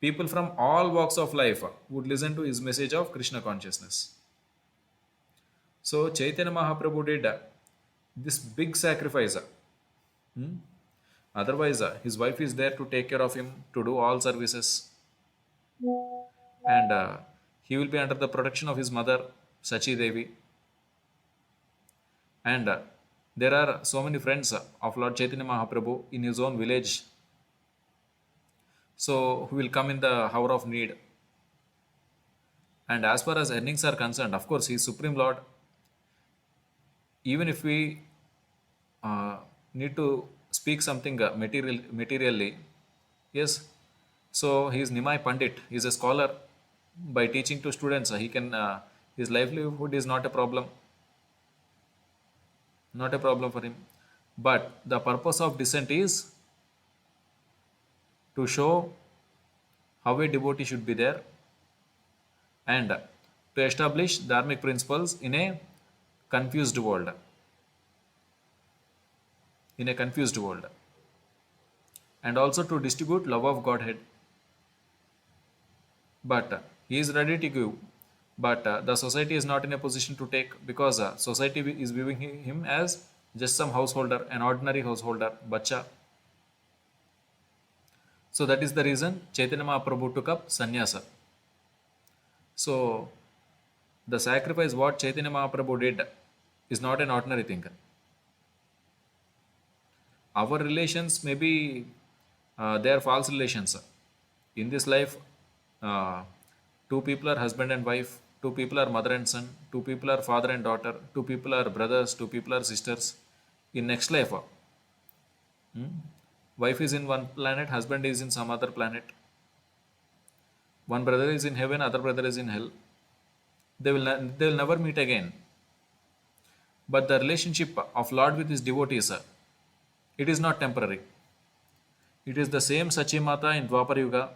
S1: people from all walks of life would listen to his message of Krishna consciousness. So Chaitanya Mahaprabhu did this big sacrifice Otherwise, his wife is there to take care of him, to do all services, and he will be under the protection of his mother, Sachi Devi. And there are so many friends of Lord Chaitanya Mahaprabhu in his own village, so who will come in the hour of need. And as far as earnings are concerned, of course, he is Supreme Lord. Even if we uh, need to speak something materially, yes. So he is Nimai Pandit. He is a scholar. By teaching to students, he can his livelihood is not a problem, not a problem for him. But the purpose of descent is to show how a devotee should be there and to establish dharmic principles in a confused world. In a confused world, and also to distribute love of Godhead. But he is ready to give, but the society is not in a position to take, because society is viewing him as just some householder, an ordinary householder, bacha. So that is the reason Chaitanya Mahaprabhu took up sannyasa. So the sacrifice what Chaitanya Mahaprabhu did is not an ordinary thing. Our relations may be they are false relations. In this life, uh, two people are husband and wife, two people are mother and son, two people are father and daughter, two people are brothers, two people are sisters. In next life, wife is in one planet, husband is in some other planet. One brother is in heaven, other brother is in hell. They will never meet again. But the relationship of Lord with his devotees, it is not temporary. It is the same Sachi Mata in Dwapar Yuga,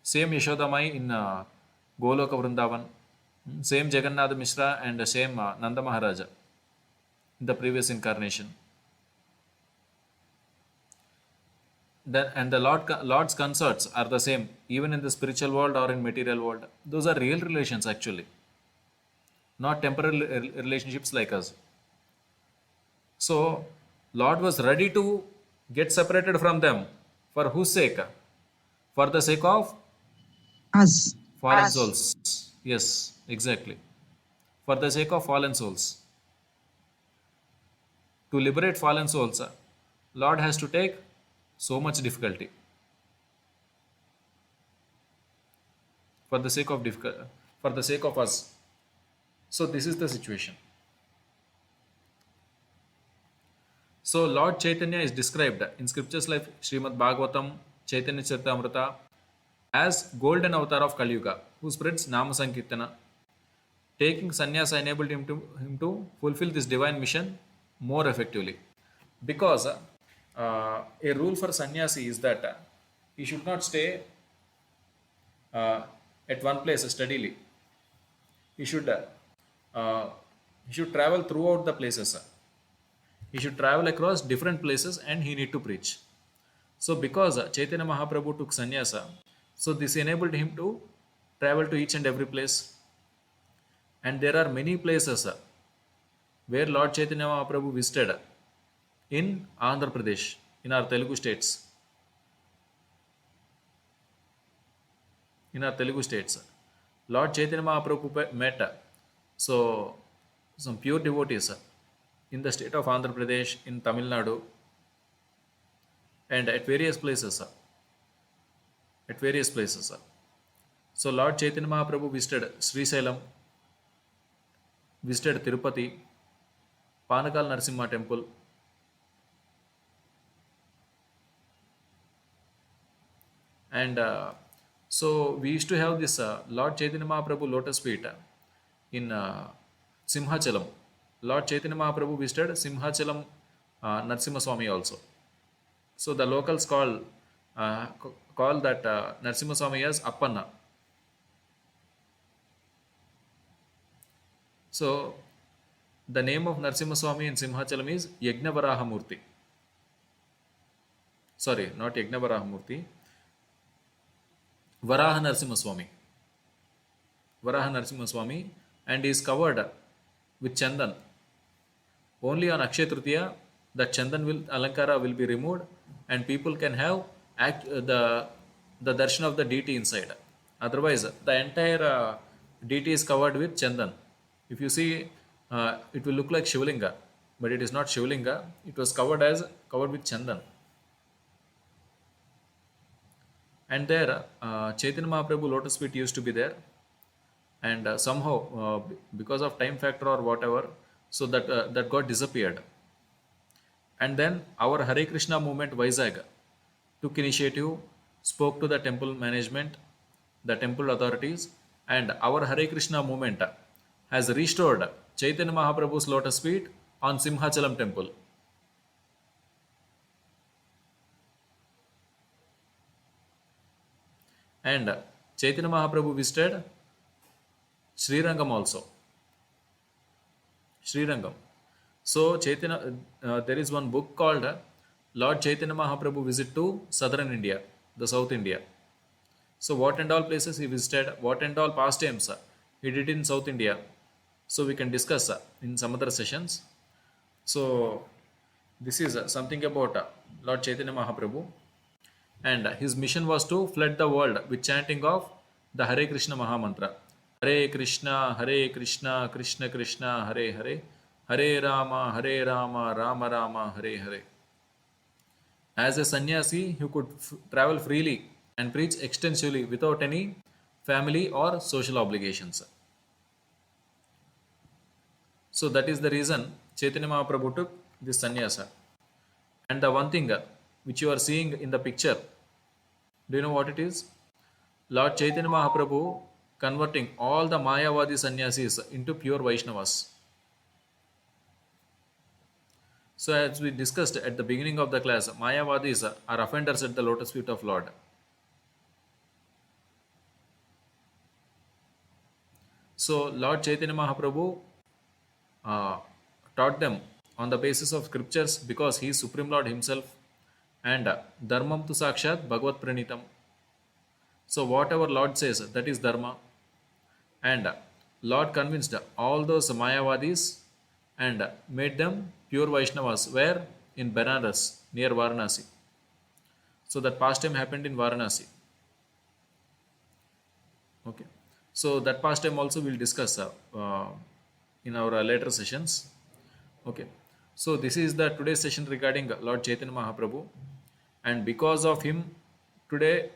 S1: same Yashodamai in Goloka Vrindavan, same Jagannath Mishra and same Nanda Maharaja in the previous incarnation. And the Lord's consorts are the same, even in the spiritual world or in material world. Those are real relations actually, not temporary relationships like us. So Lord was ready to get separated from them. For whose sake? For the sake of
S4: Us.
S1: fallen souls. Yes, exactly. For the sake of fallen souls. To liberate fallen souls, Lord has to take so much difficulty. For the sake of for the sake of us. So this is the situation. So Lord Chaitanya is described in scriptures like Srimad Bhagavatam, Chaitanya Charitamrita as golden avatar of Kali Yuga, who spreads Nama Sankirtana. Taking sannyasa enabled him to fulfill this divine mission more effectively. Because a rule for sannyasi is that he should not stay uh, at one place steadily. He should uh, he should travel throughout the places. He should travel across different places and he need to preach. So because Chaitanya Mahaprabhu took sannyasa, so this enabled him to travel to each and every place. And there are many places where Lord Chaitanya Mahaprabhu visited in Andhra Pradesh, in our Telugu states. In our Telugu states, Lord Chaitanya Mahaprabhu met so some pure devotees in the state of Andhra Pradesh, in Tamil Nadu, and at various places. At various places. So Lord Chaitanya Mahaprabhu visited Sri Salem, visited Tirupati, Panakal Narasimha temple, and so we used to have this Lord Chaitanya Mahaprabhu lotus feet in Simhachalam. Lord Chaitanya Mahaprabhu visited Simhachalam Narasimha Swami also. So the locals call that Narasimha Swami as Appanna. So the name of Narasimha Swami in Simhachalam is Yagnavaraha Murti. Sorry, not Yagnavaraha Murti. Varaha Narasimha Swami. Varaha Narasimha Swami, and he is covered with chandan only on Akshay Tritiya the chandan will alankara will be removed, and people can have the darshan of the deity inside. Otherwise, the entire deity is covered with chandan. If you see, it will look like Shivlinga, but it is not Shivlinga. It was covered with chandan. And there, Chaitanya Mahaprabhu lotus feet used to be there, and somehow, because of time factor or whatever, so that got disappeared. And then our Hare Krishna movement Vizag took initiative, spoke to the temple management, the temple authorities, and our Hare Krishna movement has restored Chaitanya Mahaprabhu's lotus feet on Simhachalam temple. And Chaitanya Mahaprabhu visited Srirangam also. Srirangam. So Chaitanya, there is one book called Lord Chaitanya Mahaprabhu Visit to Southern India, the South India. So what and all places he visited, what and all pastimes he did in South India. So we can discuss in some other sessions. So this is something about Lord Chaitanya Mahaprabhu. And his mission was to flood the world with chanting of the Hare Krishna Mahamantra. Hare Krishna, Krishna Krishna, Hare Hare, Hare Rama, Rama Rama, Hare Hare. As a sannyasi, he could travel freely and preach extensively without any family or social obligations. So that is the reason Chaitanya Mahaprabhu took this sannyasa. And the one thing which you are seeing in the picture, do you know what it is? Lord Chaitanya Mahaprabhu converting all the Mayavadi sannyasis into pure Vaishnavas. So as we discussed at the beginning of the class, Mayavadis are offenders at the lotus feet of Lord. So Lord Chaitanya Mahaprabhu taught them on the basis of scriptures, because he is Supreme Lord himself, and Dharmam tu Sakshat Bhagavat Pranitam. So whatever Lord says, that is Dharma. And Lord convinced all those Mayavadis and made them pure Vaishnavas. Where? In Benares, near Varanasi. So that pastime happened in Varanasi. Okay. So that pastime also we'll discuss in our later sessions. Okay. So this is the today's session regarding Lord Chaitanya Mahaprabhu. And because of him, today,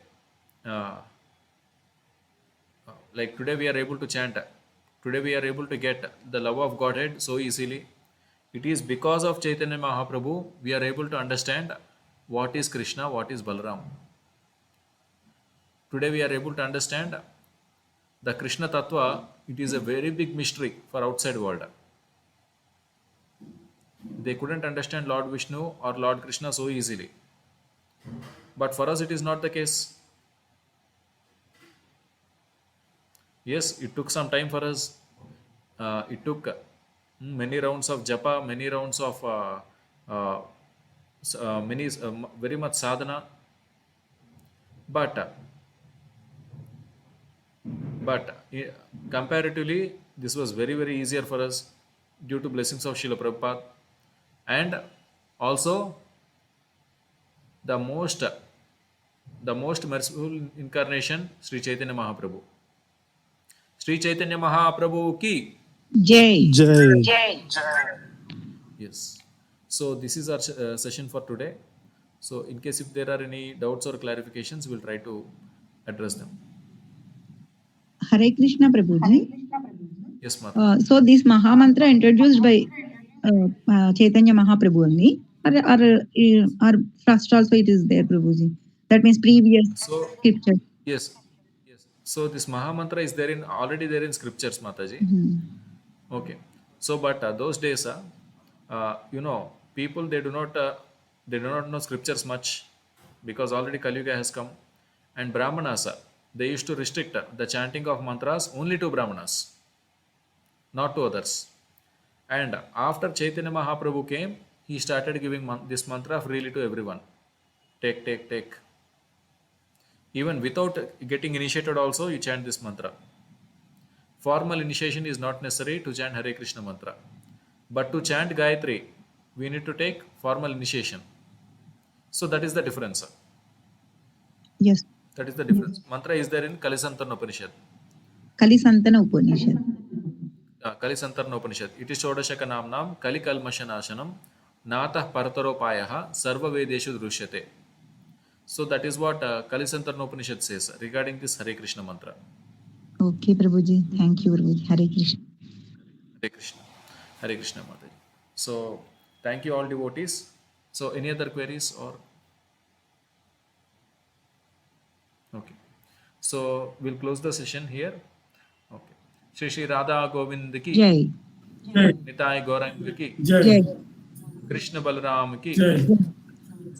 S1: like today we are able to chant. Today we are able to get the love of Godhead so easily. It is because of Chaitanya Mahaprabhu we are able to understand what is Krishna, what is Balaram. Today we are able to understand the Krishna Tattva. It is a very big mystery for outside world. They couldn't understand Lord Vishnu or Lord Krishna so easily. But for us it is not the case. Yes, it took some time for us. It took many rounds of japa, many rounds of very much sadhana. But comparatively, this was very, very easier for us due to blessings of Srila Prabhupada, and also the most merciful incarnation, Sri Chaitanya Mahaprabhu. Sri Chaitanya Mahaprabhu ki
S4: Jai.
S2: Jai.
S1: yes. So this is our session for today. So in case if there are any doubts or clarifications, we'll try to address them.
S4: Hare Krishna Prabhuji.
S1: Yes, Mata.
S4: So this Mahamantra introduced by Chaitanya Mahaprabhu only, or first also it is there, Prabhuji. That means previous
S1: So
S4: scripture.
S1: yes. So this Mahamantra is there already there in scriptures, Mataji. Okay. So but those days, people they do not know scriptures much, because already Kali Yuga has come, and Brahmanas they used to restrict the chanting of mantras only to Brahmanas, not to others. And after Chaitanya Mahaprabhu came, he started giving this mantra freely to everyone. Take. Even without getting initiated also, you chant this mantra. Formal initiation is not necessary to chant Hare Krishna mantra. But to chant Gayatri, we need to take formal initiation. So that is the difference.
S4: Yes.
S1: That is the difference. Mantra is there in Kalisantarna Upanishad.
S4: Kalisantana Upanishad.
S1: Kalisantarna Upanishad. It is Shodashaka Namnam Kali Kalmashanashanam Natah Parataropayah Sarva Vedeshu Drusyate. So that is what Kalisantarna Upanishad says regarding this Hare Krishna mantra.
S4: Okay, Prabhuji. Thank you, Prabhuji. Hare Krishna.
S1: Hare Krishna. Hare Krishna Mataji. So thank you all devotees. So any other queries or? Okay. So we'll close the session here. Okay. Shri Shri Radha Govind ki.
S4: Jai.
S3: Jai,
S1: Nitai Gaurang ki.
S3: Jai,
S4: Jai.
S1: Krishna Balaram ki.
S3: Jai,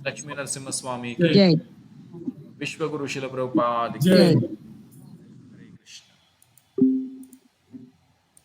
S1: Lakshmi Narasimha Swami ki.
S4: Jai.
S1: Vishwaguru Srila Prabhupada ki.
S3: Jai.
S4: Jai.